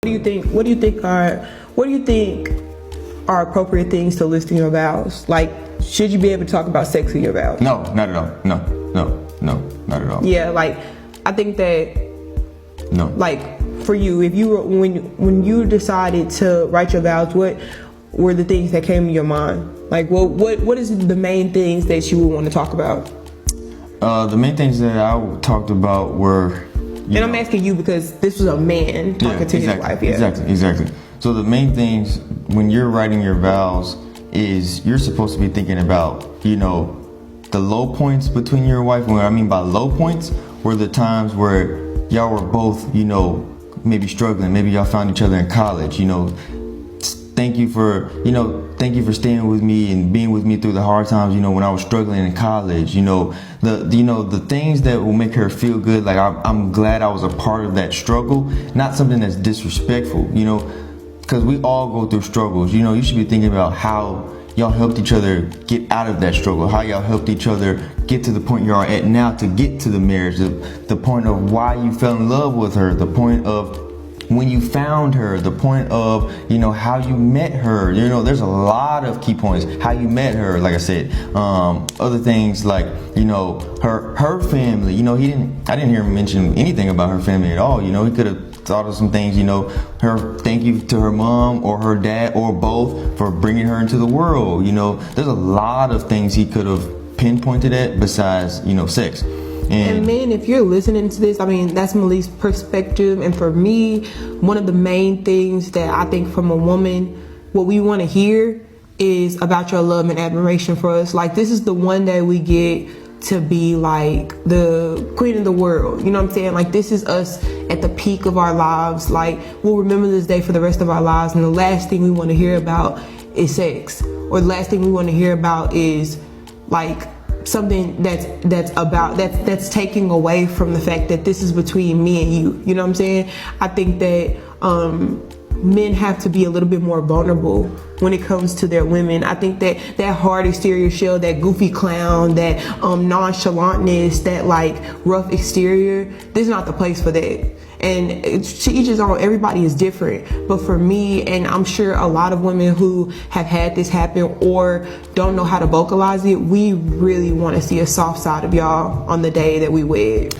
What do you think are appropriate things to list in your vows? Like, should you be able to talk about sex in your vows? No, not at all. No, not at all. Yeah, like, I think that, no. Like, for you, if you were, when you decided to write your vows, what were the things that came to your mind? Like, what is the main things that you would want to talk about? The main things that I talked about were, I'm asking you because this was a man talking to his wife. Yeah, exactly. So the main things when you're writing your vows is you're supposed to be thinking about, the low points between your wife. What I mean by low points were the times where y'all were both, maybe struggling. Maybe y'all found each other in college. Thank you for staying with me and being with me through the hard times, when I was struggling in college, the things that will make her feel good. Like, I'm glad I was a part of that struggle, not something that's disrespectful, because we all go through struggles. You should be thinking about how y'all helped each other get out of that struggle, how y'all helped each other get to the point you are at now to get to the marriage, the point of why you fell in love with her, the point of when you found her, the point of, how you met her. There's a lot of key points. How you met her, like I said. Other things like, her family. I didn't hear him mention anything about her family at all. He could have thought of some things, thank you to her mom or her dad or both for bringing her into the world. There's a lot of things he could have pinpointed at besides, sex. And men, if you're listening to this, that's Malik's perspective. And for me, one of the main things that I think from a woman, what we want to hear is about your love and admiration for us. Like, this is the one that we get to be like the queen of the world. You know what I'm saying? Like, this is us at the peak of our lives. Like, we'll remember this day for the rest of our lives. And the last thing we want to hear about is sex. Or the last thing we want to hear about is like something that's taking away from the fact that this is between me and you. You know what I'm saying? I think that men have to be a little bit more vulnerable when it comes to their women. I think that hard exterior shell, that goofy clown, that nonchalantness, that like rough exterior, this is not the place for that. And to each his own, everybody is different. But for me, and I'm sure a lot of women who have had this happen or don't know how to vocalize it, we really want to see a soft side of y'all on the day that we wed.